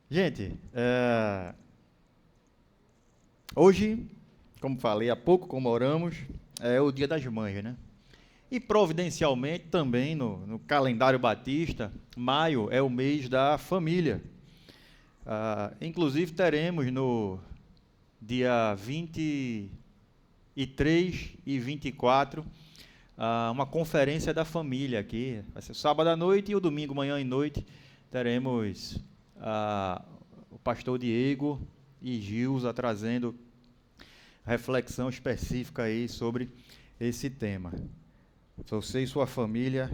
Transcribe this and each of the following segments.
Gente, hoje, como falei há pouco, comemoramos o Dia das Mães, né? E providencialmente também no calendário batista, maio é o mês da família. Inclusive teremos no dia 23 e 24 uma conferência da família aqui. Vai ser sábado à noite e o domingo, manhã e noite, teremos o pastor Diego e Gilza trazendo reflexão específica aí sobre esse tema. Você e sua família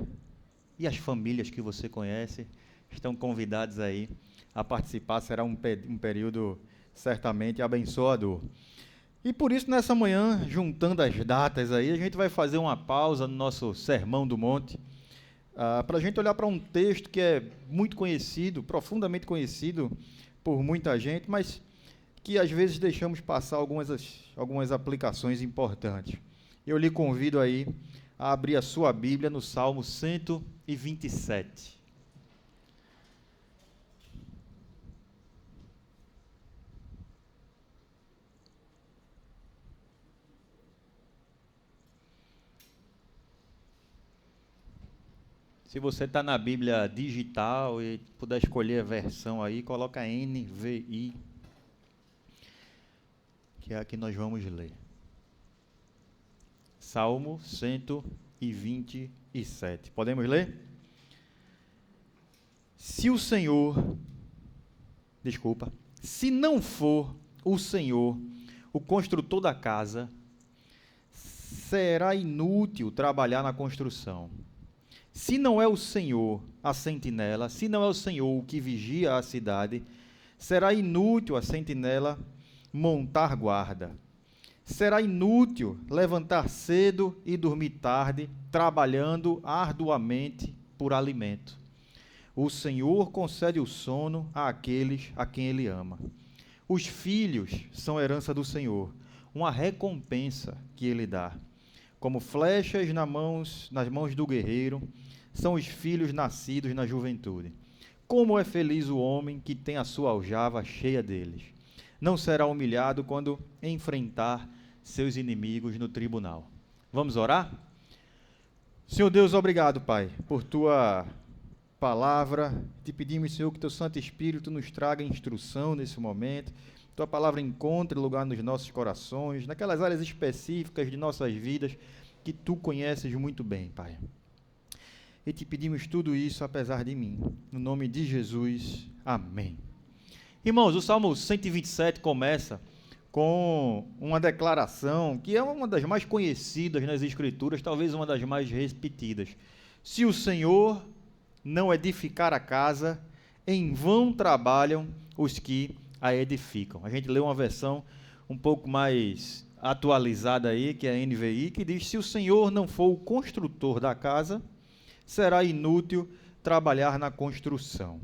e as famílias que você conhece estão convidados aí a participar. Será um período certamente abençoador. E por isso, nessa manhã, juntando as datas aí, a gente vai fazer uma pausa no nosso Sermão do Monte, para a gente olhar para um texto que é muito conhecido, profundamente conhecido por muita gente, mas que às vezes deixamos passar algumas aplicações importantes. Eu lhe convido aí a abrir a sua Bíblia no Salmo 127. Se você está na Bíblia digital e puder escolher a versão aí, coloca NVI, que é a que nós vamos ler. Salmo 127. Podemos ler? Se não for o Senhor o construtor da casa, será inútil trabalhar na construção. Se não é o Senhor a sentinela, se não é o Senhor o que vigia a cidade, será inútil a sentinela montar guarda. Será inútil levantar cedo e dormir tarde, trabalhando arduamente por alimento. O Senhor concede o sono àqueles a quem Ele ama. Os filhos são herança do Senhor, uma recompensa que Ele dá. Como flechas nas mãos do guerreiro, são os filhos nascidos na juventude. Como é feliz o homem que tem a sua aljava cheia deles. Não será humilhado quando enfrentar seus inimigos no tribunal. Vamos orar? Senhor Deus, obrigado, Pai, por Tua palavra. Te pedimos, Senhor, que Teu Santo Espírito nos traga instrução nesse momento. Tua palavra encontre lugar nos nossos corações, naquelas áreas específicas de nossas vidas que Tu conheces muito bem, Pai. E te pedimos tudo isso apesar de mim. No nome de Jesus. Amém. Irmãos, o Salmo 127 começa com uma declaração que é uma das mais conhecidas nas Escrituras, talvez uma das mais repetidas. Se o Senhor não edificar a casa, em vão trabalham os que a edificam. A gente lê uma versão um pouco mais atualizada aí, que é a NVI, que diz: se o Senhor não for o construtor da casa, será inútil trabalhar na construção.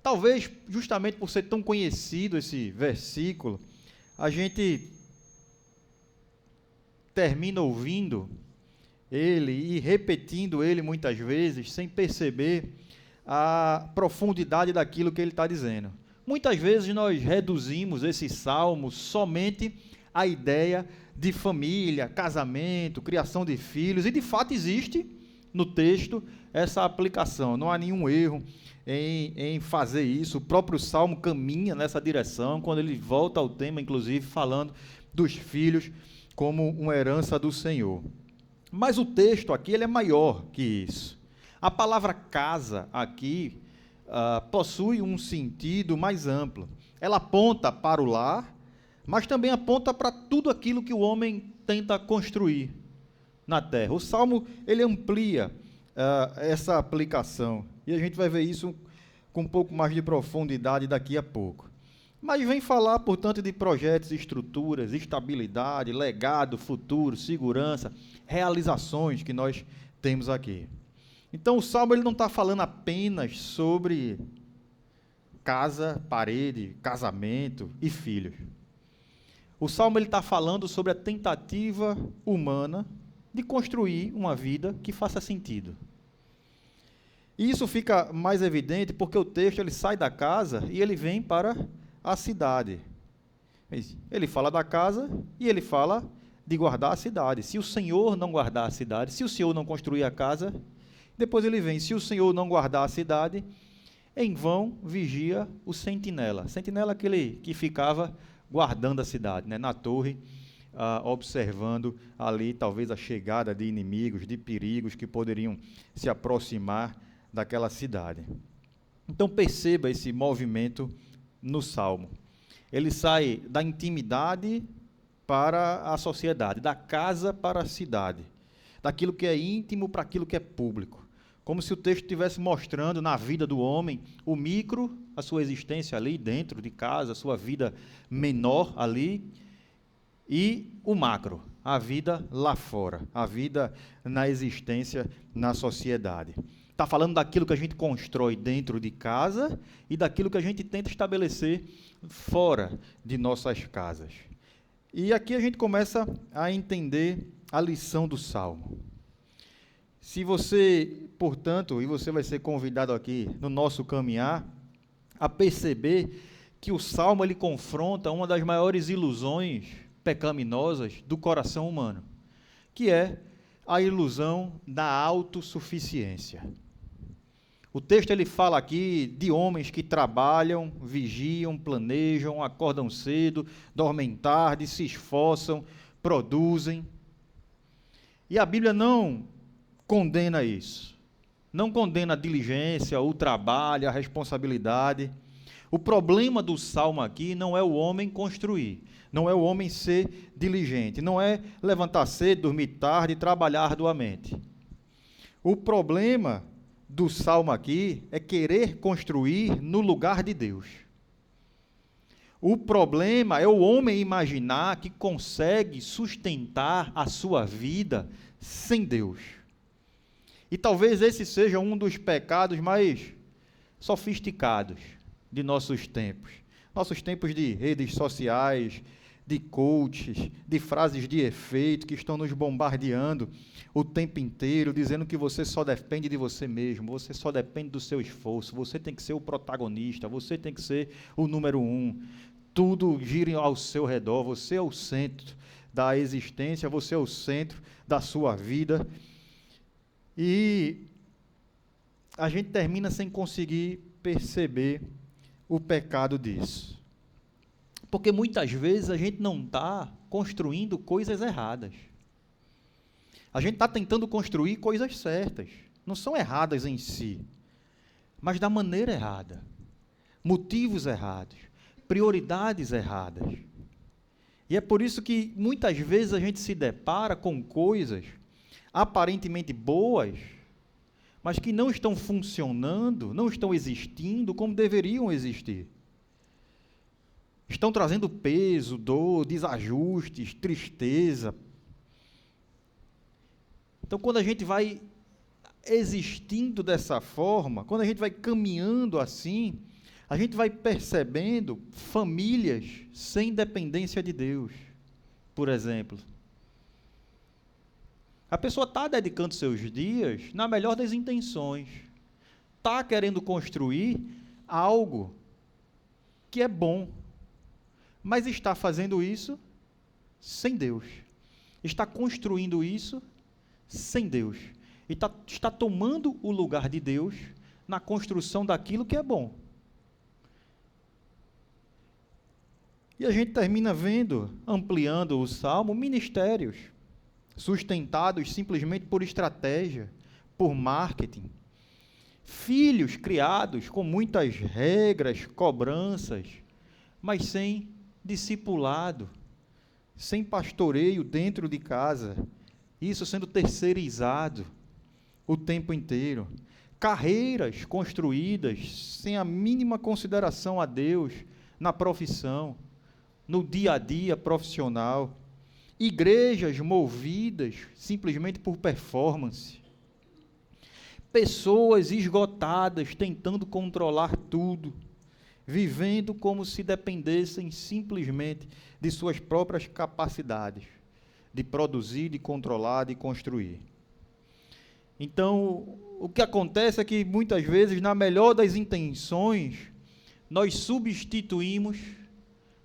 Talvez, justamente por ser tão conhecido esse versículo, a gente termina ouvindo ele e repetindo ele muitas vezes, sem perceber a profundidade daquilo que ele está dizendo. Muitas vezes nós reduzimos esse salmo somente à ideia de família, casamento, criação de filhos, e de fato existe no texto essa aplicação, não há nenhum erro em fazer isso. O próprio Salmo caminha nessa direção, quando ele volta ao tema, inclusive, falando dos filhos como uma herança do Senhor. Mas o texto aqui ele é maior que isso. A palavra casa aqui possui um sentido mais amplo. Ela aponta para o lar, mas também aponta para tudo aquilo que o homem tenta construir na terra. O Salmo ele amplia essa aplicação, e a gente vai ver isso com um pouco mais de profundidade daqui a pouco. Mas vem falar, portanto, de projetos, estruturas, estabilidade, legado, futuro, segurança, realizações que nós temos aqui. Então o Salmo ele não está falando apenas sobre casa, parede, casamento e filhos. O Salmo está falando sobre a tentativa humana de construir uma vida que faça sentido. E isso fica mais evidente porque o texto ele sai da casa e ele vem para a cidade. Ele fala da casa e ele fala de guardar a cidade. Se o Senhor não guardar a cidade, se o Senhor não construir a casa, depois ele vem, se o Senhor não guardar a cidade, em vão vigia o sentinela. Sentinela é aquele que ficava guardando a cidade, né, na torre, observando ali talvez a chegada de inimigos, de perigos que poderiam se aproximar daquela cidade. Então perceba esse movimento no Salmo. Ele sai da intimidade para a sociedade, da casa para a cidade, daquilo que é íntimo para aquilo que é público. Como se o texto estivesse mostrando na vida do homem o micro, a sua existência ali dentro de casa, a sua vida menor ali, e o macro, a vida lá fora, a vida na existência na sociedade. Está falando daquilo que a gente constrói dentro de casa e daquilo que a gente tenta estabelecer fora de nossas casas. E aqui a gente começa a entender a lição do Salmo. Se você, portanto, e você vai ser convidado aqui no nosso caminhar, a perceber que o Salmo ele confronta uma das maiores ilusões pecaminosas do coração humano, que é a ilusão da autossuficiência. O texto ele fala aqui de homens que trabalham, vigiam, planejam, acordam cedo, dormem tarde, se esforçam, produzem. E a Bíblia não condena isso. Não condena a diligência, o trabalho, a responsabilidade. O problema do Salmo aqui não é o homem construir, não é o homem ser diligente, não é levantar cedo, dormir tarde e trabalhar arduamente. O problema do Salmo aqui é querer construir no lugar de Deus. O problema é o homem imaginar que consegue sustentar a sua vida sem Deus. E talvez esse seja um dos pecados mais sofisticados de nossos tempos de redes sociais, de coaches, de frases de efeito que estão nos bombardeando o tempo inteiro, dizendo que você só depende de você mesmo, você só depende do seu esforço, você tem que ser o protagonista, você tem que ser o número um, tudo gira ao seu redor, você é o centro da existência, você é o centro da sua vida. E a gente termina sem conseguir perceber o pecado disso. Porque muitas vezes a gente não está construindo coisas erradas. A gente está tentando construir coisas certas. Não são erradas em si, mas da maneira errada. Motivos errados, prioridades erradas. E é por isso que muitas vezes a gente se depara com coisas aparentemente boas, mas que não estão funcionando, não estão existindo como deveriam existir. Estão trazendo peso, dor, desajustes, tristeza. Então, quando a gente vai existindo dessa forma, quando a gente vai caminhando assim, a gente vai percebendo famílias sem dependência de Deus, por exemplo. A pessoa está dedicando seus dias na melhor das intenções, está querendo construir algo que é bom, mas está fazendo isso sem Deus, está construindo isso sem Deus, e está tomando o lugar de Deus na construção daquilo que é bom. E a gente termina vendo, ampliando o Salmo, ministérios sustentados simplesmente por estratégia, por marketing. Filhos criados com muitas regras, cobranças, mas sem discipulado, sem pastoreio dentro de casa, isso sendo terceirizado o tempo inteiro. Carreiras construídas sem a mínima consideração a Deus na profissão, no dia a dia profissional. Igrejas movidas simplesmente por performance. Pessoas esgotadas tentando controlar tudo, vivendo como se dependessem simplesmente de suas próprias capacidades de produzir, de controlar, de construir. Então, o que acontece é que muitas vezes, na melhor das intenções, nós substituímos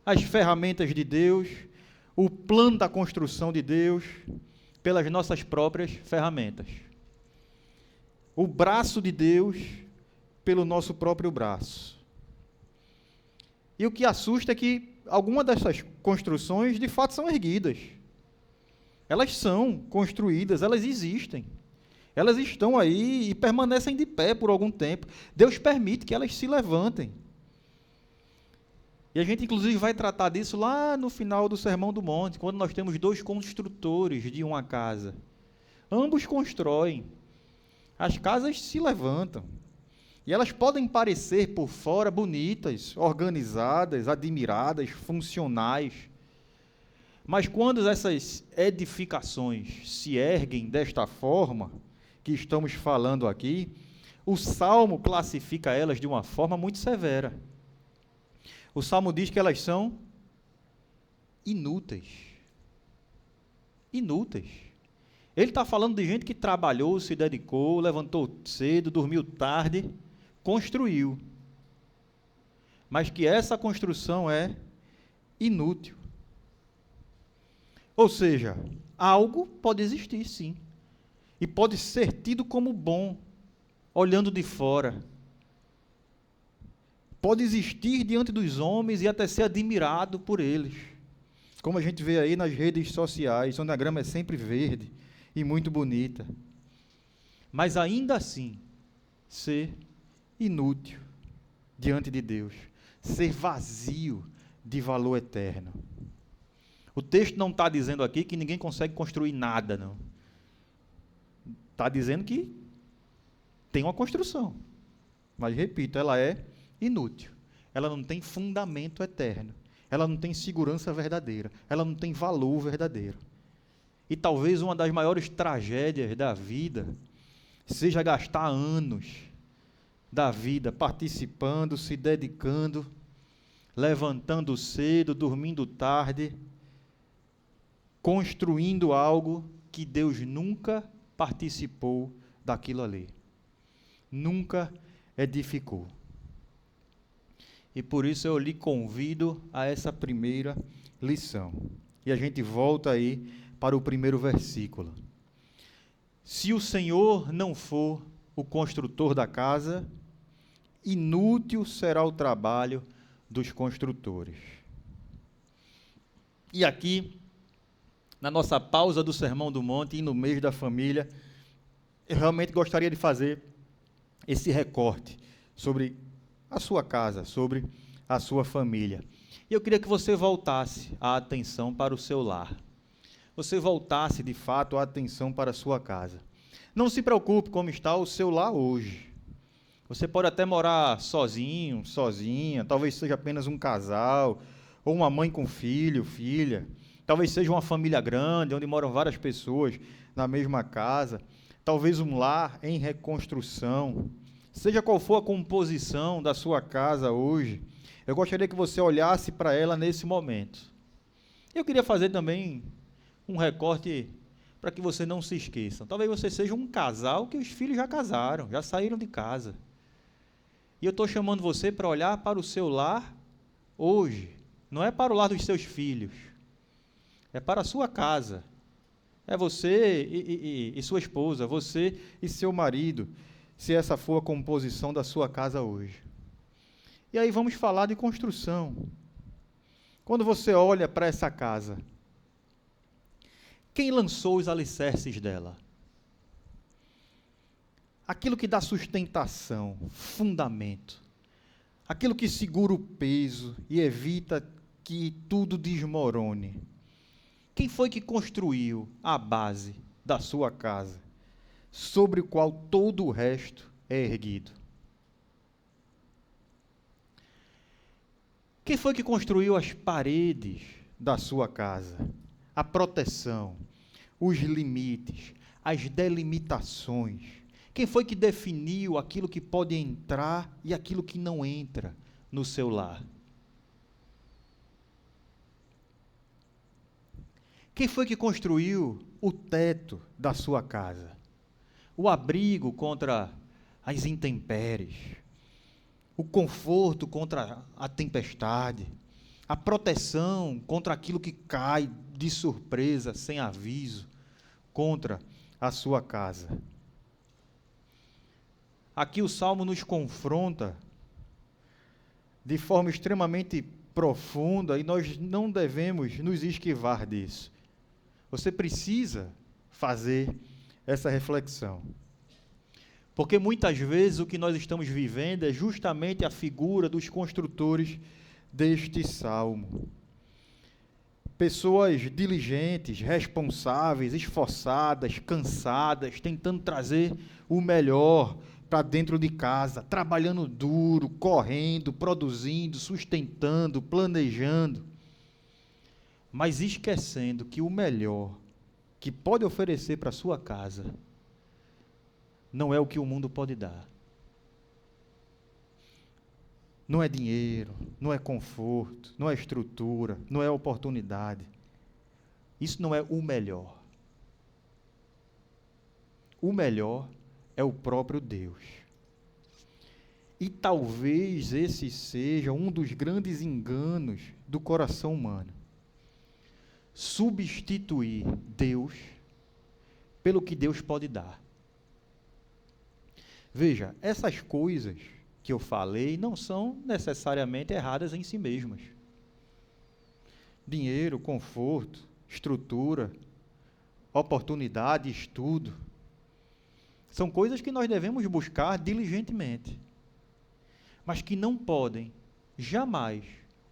as ferramentas de Deus, o plano da construção de Deus, pelas nossas próprias ferramentas. O braço de Deus pelo nosso próprio braço. E o que assusta é que algumas dessas construções, de fato, são erguidas. Elas são construídas, elas existem. Elas estão aí e permanecem de pé por algum tempo. Deus permite que elas se levantem. E a gente, inclusive, vai tratar disso lá no final do Sermão do Monte, quando nós temos dois construtores de uma casa. Ambos constroem. As casas se levantam. E elas podem parecer por fora bonitas, organizadas, admiradas, funcionais. Mas quando essas edificações se erguem desta forma, que estamos falando aqui, o Salmo classifica elas de uma forma muito severa. O Salmo diz que elas são inúteis. Inúteis. Ele está falando de gente que trabalhou, se dedicou, levantou cedo, dormiu tarde, construiu. Mas que essa construção é inútil. Ou seja, algo pode existir, sim. E pode ser tido como bom, olhando de fora. Pode existir diante dos homens e até ser admirado por eles. Como a gente vê aí nas redes sociais, onde a grama é sempre verde e muito bonita. Mas ainda assim, ser inútil diante de Deus. Ser vazio de valor eterno. O texto não está dizendo aqui que ninguém consegue construir nada, não. Está dizendo que tem uma construção. Mas, repito, ela é inútil. Ela não tem fundamento eterno. Ela não tem segurança verdadeira. Ela não tem valor verdadeiro. E talvez uma das maiores tragédias da vida seja gastar anos da vida participando, se dedicando, levantando cedo, dormindo tarde, construindo algo que Deus nunca participou daquilo ali. Nunca edificou. E por isso eu lhe convido a essa primeira lição. E a gente volta aí para o primeiro versículo. Se o Senhor não for o construtor da casa, inútil será o trabalho dos construtores. E aqui, na nossa pausa do Sermão do Monte e no mês da família, eu realmente gostaria de fazer esse recorte sobre a sua casa, sobre a sua família. E eu queria que você voltasse a atenção para o seu lar. Você voltasse, de fato, a atenção para a sua casa. Não se preocupe como está o seu lar hoje. Você pode até morar sozinho, sozinha, talvez seja apenas um casal, ou uma mãe com filho, filha. Talvez seja uma família grande, onde moram várias pessoas na mesma casa. Talvez um lar em reconstrução. Seja qual for a composição da sua casa hoje, eu gostaria que você olhasse para ela nesse momento. Eu queria fazer também um recorte para que você não se esqueça. Talvez você seja um casal que os filhos já casaram, já saíram de casa. E eu estou chamando você para olhar para o seu lar hoje. Não é para o lar dos seus filhos. É para a sua casa. É você e sua esposa, você e seu marido, se essa for a composição da sua casa hoje. E aí vamos falar de construção. Quando você olha para essa casa, quem lançou os alicerces dela? Aquilo que dá sustentação, fundamento. Aquilo que segura o peso e evita que tudo desmorone. Quem foi que construiu a base da sua casa, sobre o qual todo o resto é erguido? Quem foi que construiu as paredes da sua casa? A proteção, os limites, as delimitações. Quem foi que definiu aquilo que pode entrar e aquilo que não entra no seu lar? Quem foi que construiu o teto da sua casa? o abrigo contra as intempéries, o conforto contra a tempestade, a proteção contra aquilo que cai de surpresa, sem aviso, contra a sua casa. Aqui o Salmo nos confronta de forma extremamente profunda e nós não devemos nos esquivar disso. Você precisa fazer essa reflexão. Porque muitas vezes o que nós estamos vivendo é justamente a figura dos construtores deste salmo. Pessoas diligentes, responsáveis, esforçadas, cansadas, tentando trazer o melhor para dentro de casa, trabalhando duro, correndo, produzindo, sustentando, planejando, mas esquecendo que o melhor que pode oferecer para a sua casa não é o que o mundo pode dar. Não é dinheiro, não é conforto, não é estrutura, não é oportunidade. Isso não é o melhor. O melhor é o próprio Deus. E talvez esse seja um dos grandes enganos do coração humano. Substituir Deus pelo que Deus pode dar. Veja, essas coisas que eu falei não são necessariamente erradas em si mesmas. Dinheiro, conforto, estrutura, oportunidade, estudo, são coisas que nós devemos buscar diligentemente, mas que não podem jamais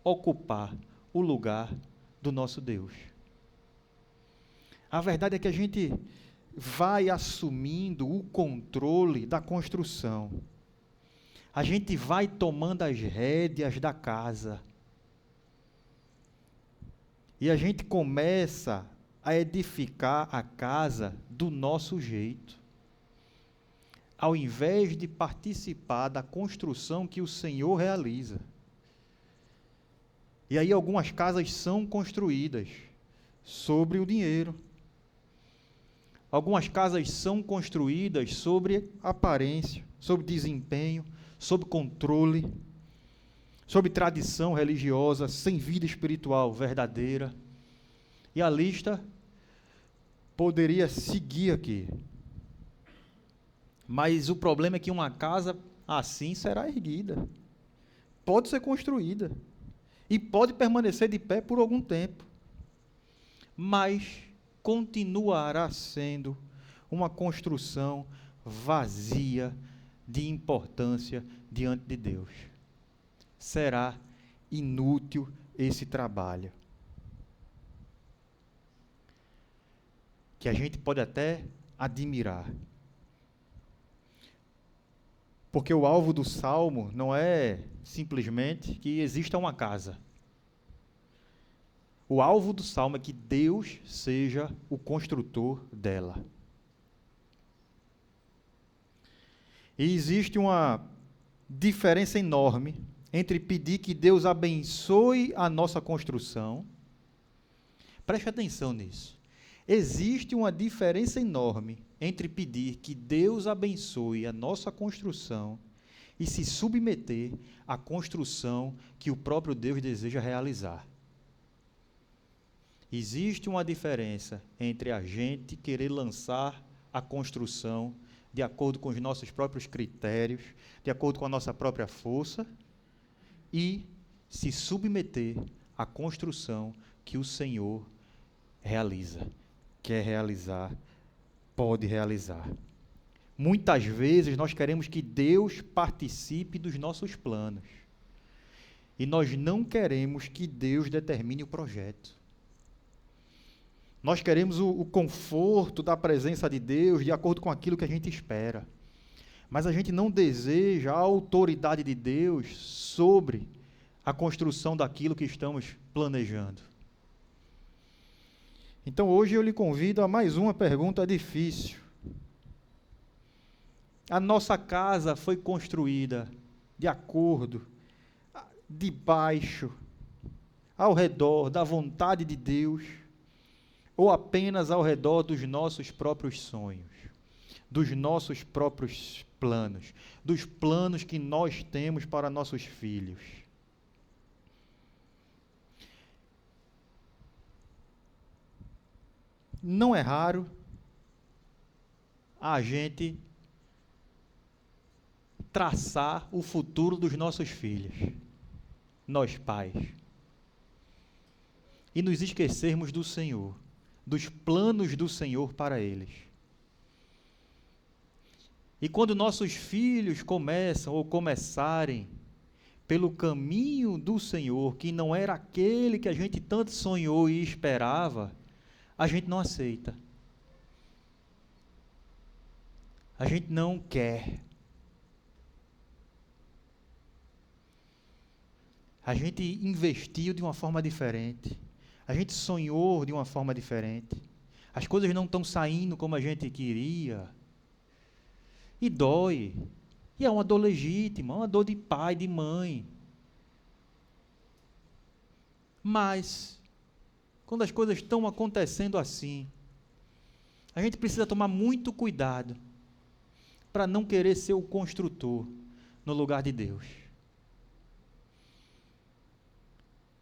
ocupar o lugar do nosso Deus. A verdade é que a gente vai assumindo o controle da construção. A gente vai tomando as rédeas da casa. E a gente começa a edificar a casa do nosso jeito, ao invés de participar da construção que o Senhor realiza. E aí algumas casas são construídas sobre o dinheiro. Algumas casas são construídas sobre aparência, sobre desempenho, sobre controle, sobre tradição religiosa, sem vida espiritual verdadeira. E a lista poderia seguir aqui. Mas o problema é que uma casa assim será erguida. Pode ser construída. E pode permanecer de pé por algum tempo. Mas continuará sendo uma construção vazia de importância diante de Deus. Será inútil esse trabalho. Que a gente pode até admirar. Porque o alvo do Salmo não é simplesmente que exista uma casa. O alvo do Salmo é que Deus seja o construtor dela. E existe uma diferença enorme entre pedir que Deus abençoe a nossa construção. Preste atenção nisso. Existe uma diferença enorme entre pedir que Deus abençoe a nossa construção e se submeter à construção que o próprio Deus deseja realizar. Existe uma diferença entre a gente querer lançar a construção de acordo com os nossos próprios critérios, de acordo com a nossa própria força, e se submeter à construção que o Senhor realiza, quer realizar, pode realizar. Muitas vezes nós queremos que Deus participe dos nossos planos, e nós não queremos que Deus determine o projeto. Nós queremos o conforto da presença de Deus de acordo com aquilo que a gente espera. Mas a gente não deseja a autoridade de Deus sobre a construção daquilo que estamos planejando. Então hoje eu lhe convido a mais uma pergunta difícil. A nossa casa foi construída de acordo, debaixo, ao redor da vontade de Deus, ou apenas ao redor dos nossos próprios sonhos? dos nossos próprios planos, dos planos que nós temos para nossos filhos. Não é raro a gente traçar o futuro dos nossos filhos, nós pais, e nos esquecermos do Senhor, dos planos do Senhor para eles. E quando nossos filhos começam ou começarem pelo caminho do Senhor, que não era aquele que a gente tanto sonhou e esperava, a gente não aceita. A gente não quer. A gente investiu de uma forma diferente. A gente sonhou de uma forma diferente. As coisas não estão saindo como a gente queria. E dói. E é uma dor legítima, uma dor de pai, de mãe. Mas, quando as coisas estão acontecendo assim, a gente precisa tomar muito cuidado para não querer ser o construtor no lugar de Deus.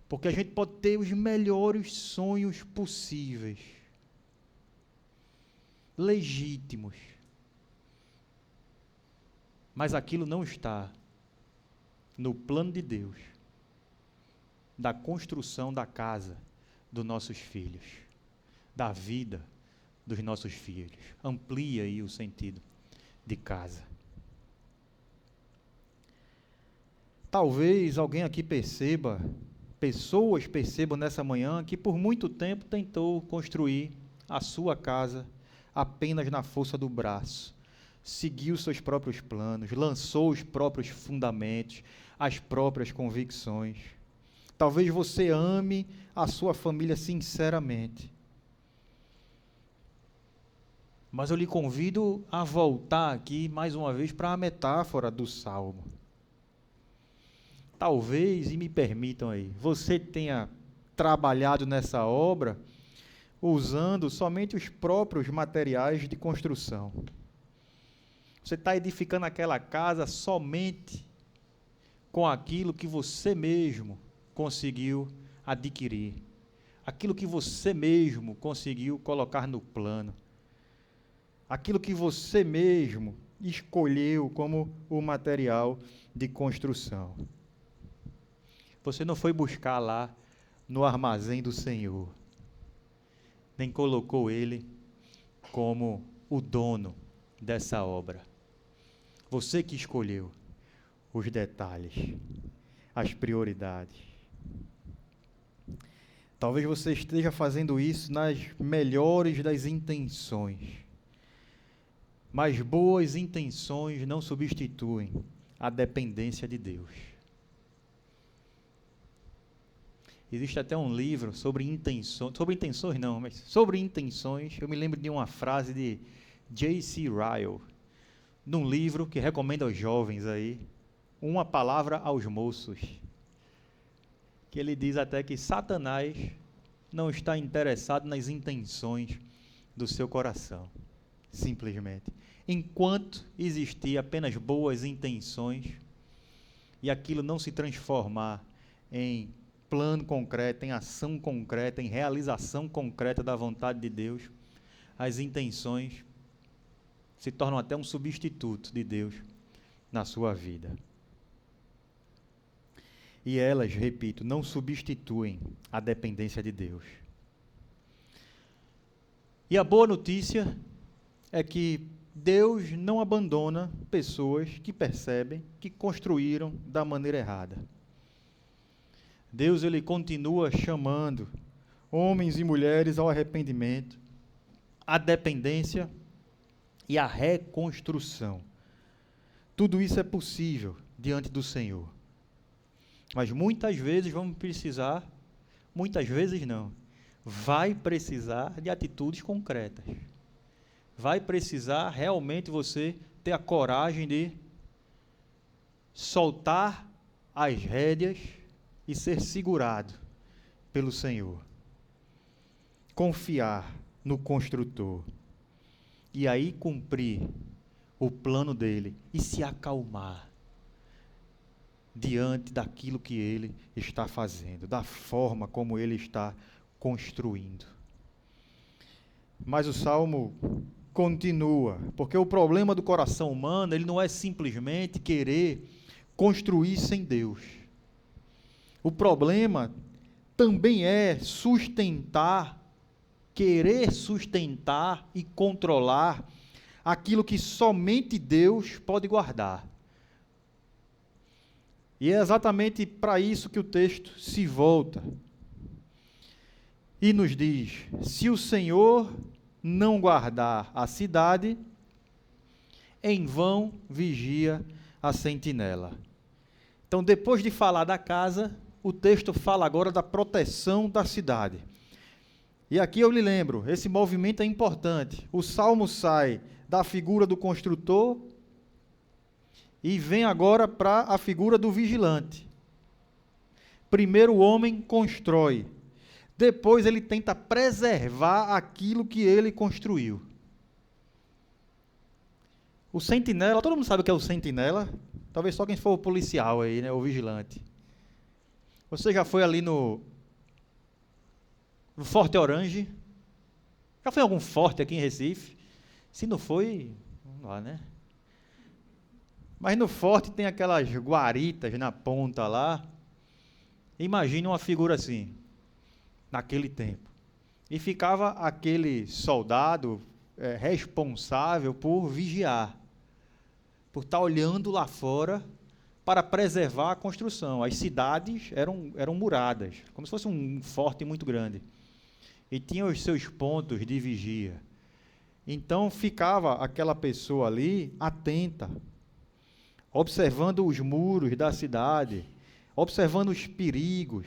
Porque a gente pode ter os melhores sonhos possíveis, legítimos, mas aquilo não está no plano de Deus, da construção da casa dos nossos filhos, da vida dos nossos filhos. Amplia aí o sentido de casa. Talvez alguém aqui pessoas percebam nessa manhã que por muito tempo tentou construir a sua casa apenas na força do braço, seguiu seus próprios planos, lançou os próprios fundamentos, as próprias convicções. Talvez você ame a sua família sinceramente, mas eu lhe convido a voltar aqui mais uma vez para a metáfora do Salmo. Talvez, e me permitam aí, você tenha trabalhado nessa obra usando somente os próprios materiais de construção. Você está edificando aquela casa somente com aquilo que você mesmo conseguiu adquirir, aquilo que você mesmo conseguiu colocar no plano, aquilo que você mesmo escolheu como o material de construção. Você não foi buscar lá no armazém do Senhor, nem colocou Ele como o dono dessa obra. Você que escolheu os detalhes, as prioridades. Talvez você esteja fazendo isso nas melhores das intenções, mas boas intenções não substituem a dependência de Deus. Existe até um livro sobre intenções, sobre intenções. Eu me lembro de uma frase de J.C. Ryle, num livro que recomendo aos jovens aí, Uma Palavra aos Moços, que ele diz até que Satanás não está interessado nas intenções do seu coração, simplesmente. Enquanto existir apenas boas intenções e aquilo não se transformar em plano concreto, em ação concreta, em realização concreta da vontade de Deus, as intenções se tornam até um substituto de Deus na sua vida. E elas, repito, não substituem a dependência de Deus. E a boa notícia é que Deus não abandona pessoas que percebem que construíram da maneira errada. Deus, Ele continua chamando homens e mulheres ao arrependimento, à dependência e à reconstrução. Tudo isso é possível diante do Senhor. Mas muitas vezes vamos precisar, muitas vezes não, vai precisar de atitudes concretas. Vai precisar realmente você ter a coragem de soltar as rédeas e ser segurado pelo Senhor. Confiar no construtor e aí cumprir o plano dele e se acalmar diante daquilo que ele está fazendo, da forma como ele está construindo. Mas o Salmo continua, porque o problema do coração humano, ele não é simplesmente querer construir sem Deus. O problema também é querer sustentar e controlar aquilo que somente Deus pode guardar. E é exatamente para isso que o texto se volta e nos diz: se o Senhor não guardar a cidade, em vão vigia a sentinela. Então, depois de falar da casa, o texto fala agora da proteção da cidade. E aqui eu lhe lembro, esse movimento é importante. O Salmo sai da figura do construtor e vem agora para a figura do vigilante. Primeiro o homem constrói, depois ele tenta preservar aquilo que ele construiu. O sentinela, todo mundo sabe o que é o sentinela? Talvez só quem for o policial aí, né, o vigilante. Você já foi ali no Forte Orange? Já foi em algum forte aqui em Recife? Se não foi, vamos lá, né? Mas no forte tem aquelas guaritas na ponta lá. Imagine uma figura assim, naquele tempo. E ficava aquele soldado responsável por vigiar, por estar olhando lá fora para preservar a construção. As cidades eram muradas, como se fosse um forte muito grande. E tinha os seus pontos de vigia. Então ficava aquela pessoa ali atenta, observando os muros da cidade, observando os perigos.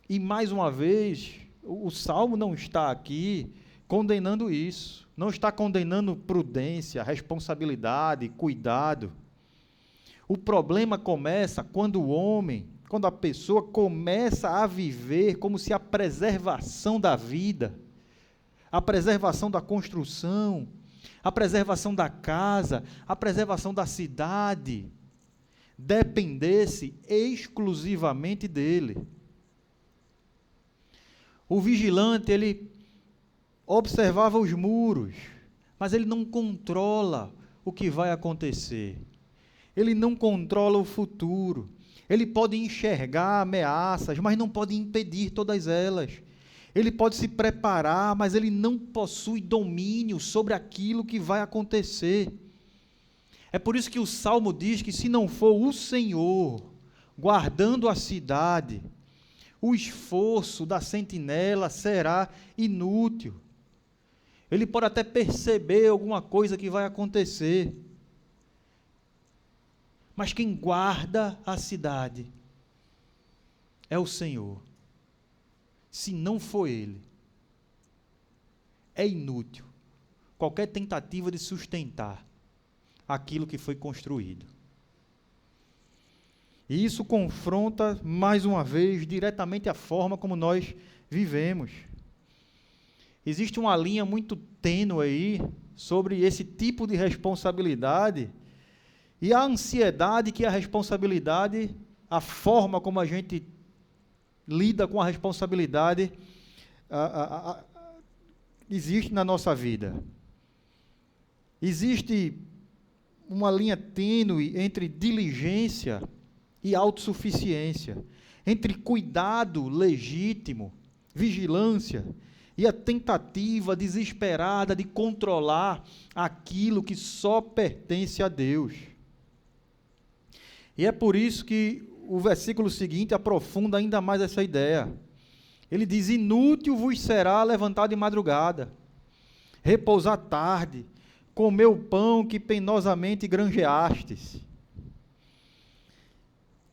E mais uma vez, o Salmo não está aqui condenando isso, não está condenando prudência, responsabilidade, cuidado. O problema começa quando quando a pessoa começa a viver como se a preservação da vida, a preservação da construção, a preservação da casa, a preservação da cidade, dependesse exclusivamente dele. O vigilante, ele observava os muros, mas ele não controla o que vai acontecer. Ele não controla o futuro. Ele pode enxergar ameaças, mas não pode impedir todas elas. Ele pode se preparar, mas ele não possui domínio sobre aquilo que vai acontecer. É por isso que o Salmo diz que se não for o Senhor guardando a cidade, o esforço da sentinela será inútil. Ele pode até perceber alguma coisa que vai acontecer, mas quem guarda a cidade é o Senhor. Se não for Ele, é inútil qualquer tentativa de sustentar aquilo que foi construído. E isso confronta, mais uma vez, diretamente a forma como nós vivemos. Existe uma linha muito tênue aí sobre esse tipo de responsabilidade e a ansiedade que a responsabilidade, a forma como a gente lida com a responsabilidade, existe na nossa vida. Existe uma linha tênue entre diligência e autossuficiência, entre cuidado legítimo, vigilância, e a tentativa desesperada de controlar aquilo que só pertence a Deus. E é por isso que o versículo seguinte aprofunda ainda mais essa ideia. Ele diz: inútil vos será levantar de madrugada, repousar tarde, comer o pão que penosamente granjeastes.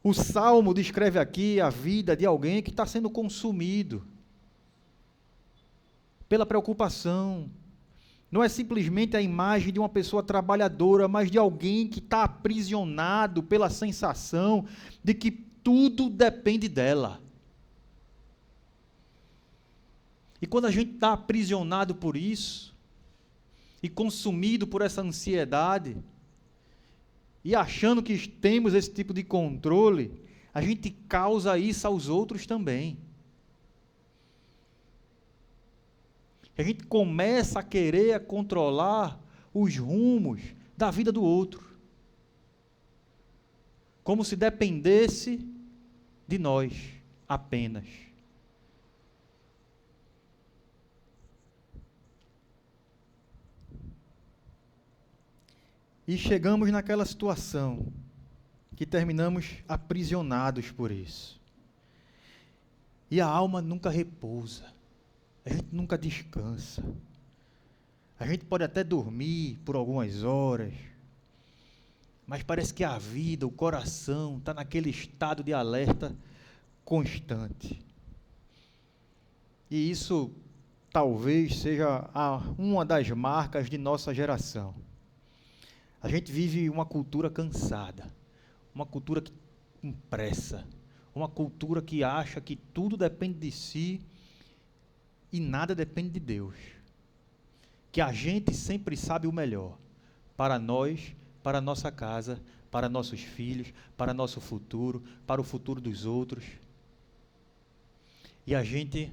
O Salmo descreve aqui a vida de alguém que está sendo consumido pela preocupação. Não é simplesmente a imagem de uma pessoa trabalhadora, mas de alguém que está aprisionado pela sensação de que tudo depende dela. E quando a gente está aprisionado por isso, e consumido por essa ansiedade, e achando que temos esse tipo de controle, a gente causa isso aos outros também. A gente começa a querer controlar os rumos da vida do outro, como se dependesse de nós apenas. E chegamos naquela situação que terminamos aprisionados por isso. E a alma nunca repousa, a gente nunca descansa. A gente pode até dormir por algumas horas, mas parece que a vida, o coração, está naquele estado de alerta constante. E isso talvez seja uma das marcas de nossa geração. A gente vive uma cultura cansada, uma cultura com pressa, uma cultura que acha que tudo depende de si e nada depende de Deus. Que a gente sempre sabe o melhor para nós, para a nossa casa, para nossos filhos, para nosso futuro, para o futuro dos outros. E a gente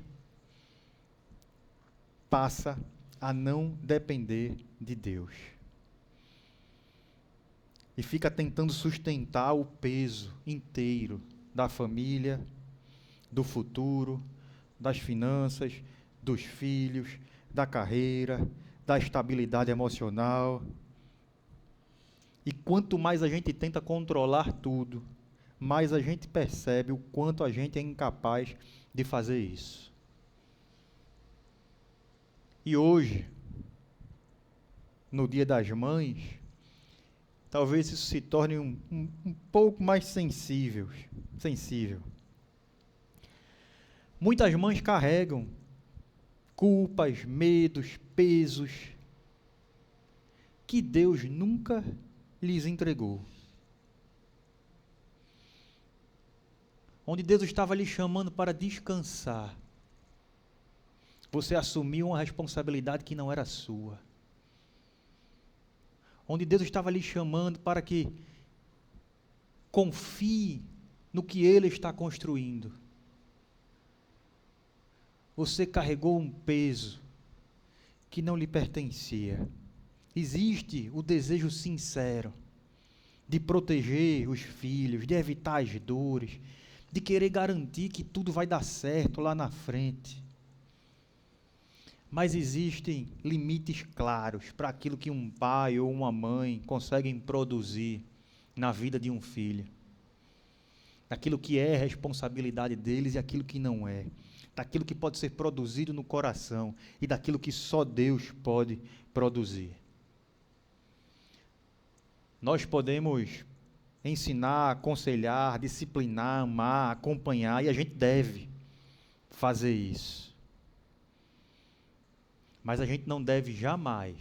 passa a não depender de Deus. E fica tentando sustentar o peso inteiro da família, do futuro, das finanças, dos filhos, da carreira, da estabilidade emocional. E quanto mais a gente tenta controlar tudo, mais a gente percebe o quanto a gente é incapaz de fazer isso. E hoje, no Dia das Mães, talvez isso se torne um pouco mais sensível. Muitas mães carregam culpas, medos, pesos que Deus nunca lhes entregou. Onde Deus estava lhe chamando para descansar, você assumiu uma responsabilidade que não era sua. Onde Deus estava lhe chamando para que confie no que Ele está construindo. Você carregou um peso que não lhe pertencia. Existe o desejo sincero de proteger os filhos, de evitar as dores, de querer garantir que tudo vai dar certo lá na frente. Mas existem limites claros para aquilo que um pai ou uma mãe conseguem produzir na vida de um filho. Daquilo que é responsabilidade deles e aquilo que não é. Daquilo que pode ser produzido no coração e daquilo que só Deus pode produzir. Nós podemos ensinar, aconselhar, disciplinar, amar, acompanhar, e a gente deve fazer isso. Mas a gente não deve jamais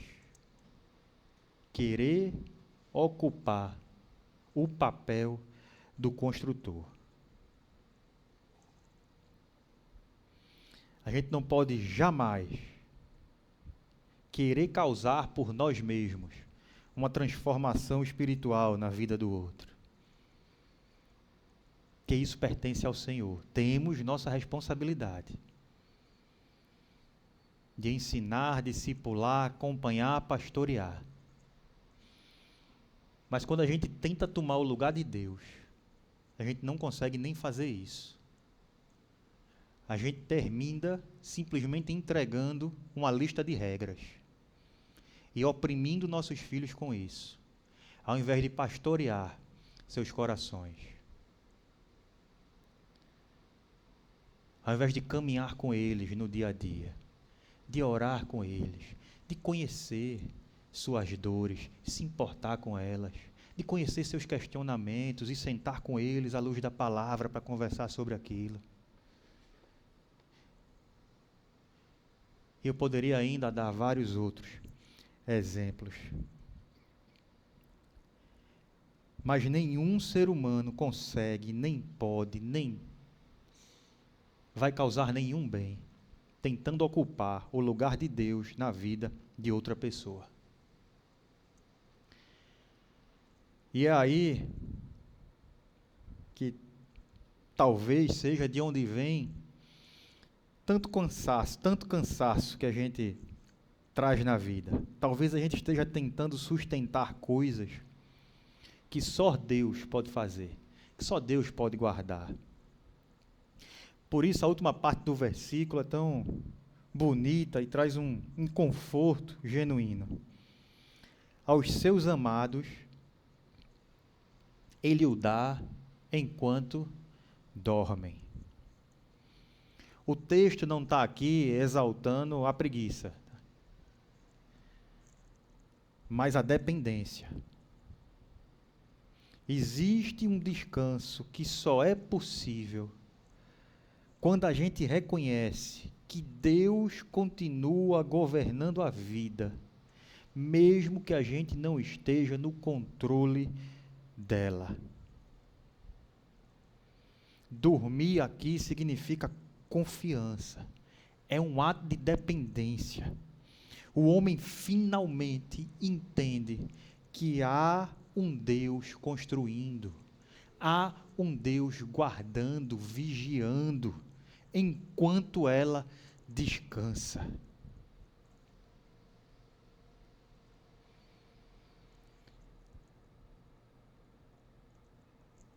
querer ocupar o papel do construtor. A gente não pode jamais querer causar por nós mesmos uma transformação espiritual na vida do outro. Que isso pertence ao Senhor. Temos nossa responsabilidade de ensinar, discipular, acompanhar, pastorear. Mas quando a gente tenta tomar o lugar de Deus, a gente não consegue nem fazer isso. A gente termina simplesmente entregando uma lista de regras e oprimindo nossos filhos com isso, ao invés de pastorear seus corações. Ao invés de caminhar com eles no dia a dia, de orar com eles, de conhecer suas dores, se importar com elas, de conhecer seus questionamentos e sentar com eles à luz da palavra para conversar sobre aquilo. Eu poderia ainda dar vários outros exemplos. Mas nenhum ser humano consegue, nem pode, nem vai causar nenhum bem tentando ocupar o lugar de Deus na vida de outra pessoa. E é aí que talvez seja de onde vem tanto cansaço que a gente traz na vida. Talvez a gente esteja tentando sustentar coisas que só Deus pode fazer, que só Deus pode guardar. Por isso a última parte do versículo é tão bonita e traz um conforto genuíno. Aos seus amados, Ele o dá enquanto dormem. O texto não está aqui exaltando a preguiça, mas a dependência. Existe um descanso que só é possível quando a gente reconhece que Deus continua governando a vida, mesmo que a gente não esteja no controle dela. Dormir aqui significa confiança, é um ato de dependência. O homem finalmente entende que há um Deus construindo, há um Deus guardando, vigiando, enquanto ela descansa.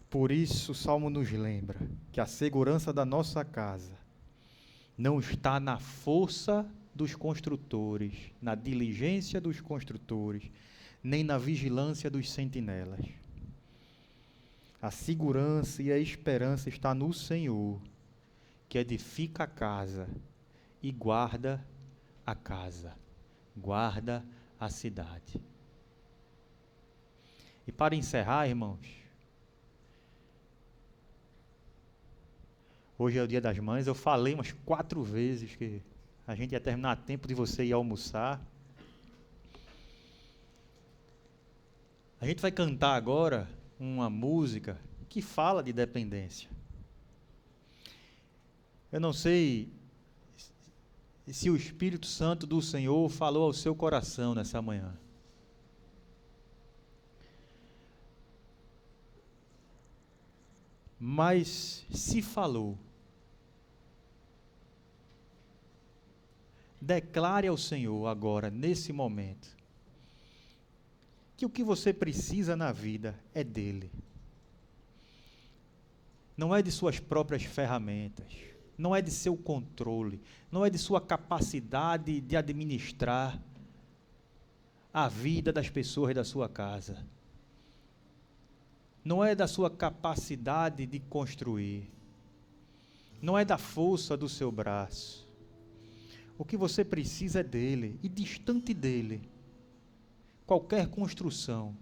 Por isso, o Salmo nos lembra que a segurança da nossa casa não está na força dos construtores, na diligência dos construtores, nem na vigilância dos sentinelas. A segurança e a esperança está no Senhor, que edifica a casa e guarda a casa, guarda a cidade. E para encerrar, irmãos, hoje é o Dia das Mães, eu falei umas 4 vezes que a gente ia terminar a tempo de você ir almoçar. A gente vai cantar agora uma música que fala de dependência. Eu não sei se o Espírito Santo do Senhor falou ao seu coração nessa manhã. Mas se falou, declare ao Senhor agora, nesse momento, que o que você precisa na vida é dele. Não é de suas próprias ferramentas, não é de seu controle, não é de sua capacidade de administrar a vida das pessoas da sua casa. Não é da sua capacidade de construir, não é da força do seu braço. O que você precisa é dele, e distante dele, qualquer construção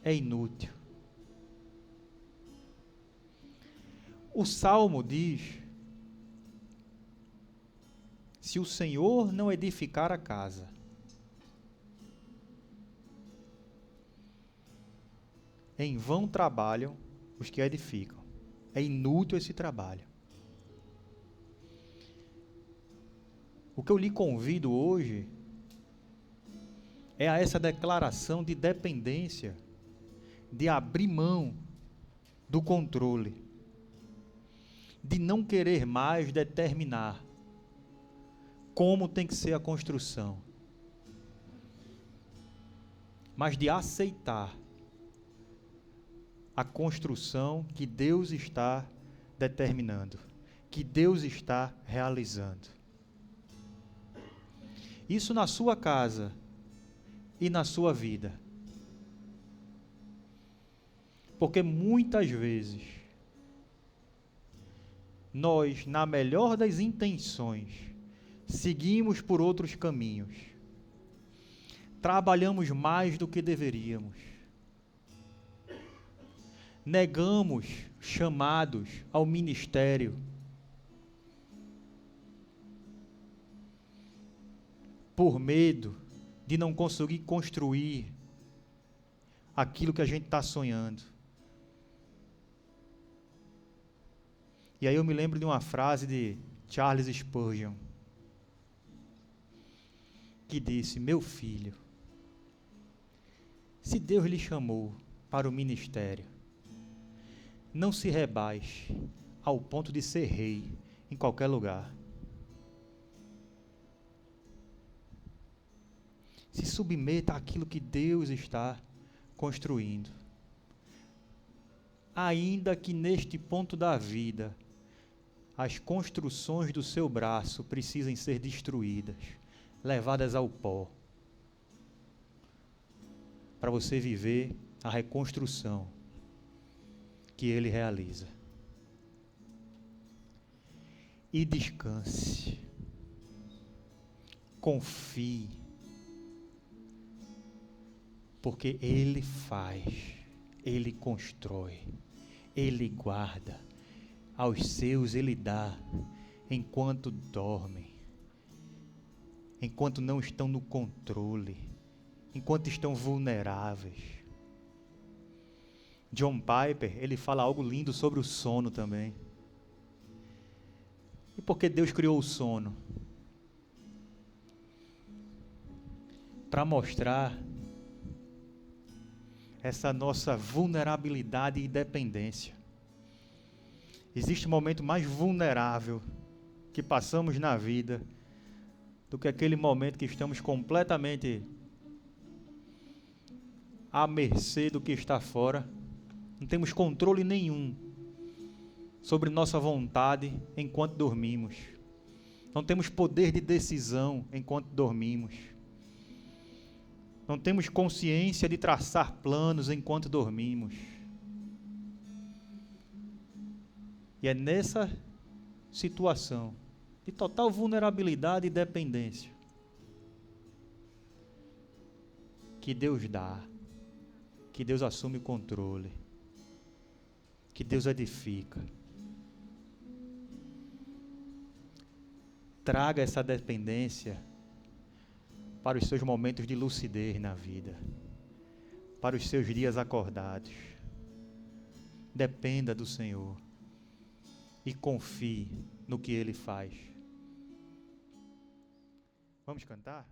é inútil. O Salmo diz: se o Senhor não edificar a casa, em vão trabalham os que edificam. É inútil esse trabalho. O que eu lhe convido hoje é a essa declaração de dependência, de abrir mão do controle, de não querer mais determinar como tem que ser a construção, mas de aceitar a construção que Deus está determinando, que Deus está realizando. Isso na sua casa e na sua vida. Porque muitas vezes nós, na melhor das intenções, seguimos por outros caminhos. Trabalhamos mais do que deveríamos. Negamos chamados ao ministério. Por medo de não conseguir construir aquilo que a gente está sonhando. E aí eu me lembro de uma frase de Charles Spurgeon, que disse: meu filho, se Deus lhe chamou para o ministério. Não se rebaixe ao ponto de ser rei em qualquer lugar. Se submeta àquilo que Deus está construindo. Ainda que neste ponto da vida, as construções do seu braço precisem ser destruídas, levadas ao pó, para você viver a reconstrução que Ele realiza. E descanse. Confie. Porque Ele faz, Ele constrói, Ele guarda. Aos seus Ele dá, enquanto dormem, enquanto não estão no controle, enquanto estão vulneráveis. John Piper, ele fala algo lindo sobre o sono também. E por que Deus criou o sono? Para mostrar essa nossa vulnerabilidade e dependência. Existe um momento mais vulnerável que passamos na vida do que aquele momento que estamos completamente à mercê do que está fora. Não temos controle nenhum sobre nossa vontade enquanto dormimos. Não temos poder de decisão enquanto dormimos. Não temos consciência de traçar planos enquanto dormimos. E é nessa situação de total vulnerabilidade e dependência que Deus dá, que Deus assume o controle, que Deus edifica. Traga essa dependência para os seus momentos de lucidez na vida, para os seus dias acordados. Dependa do Senhor e confie no que Ele faz. Vamos cantar?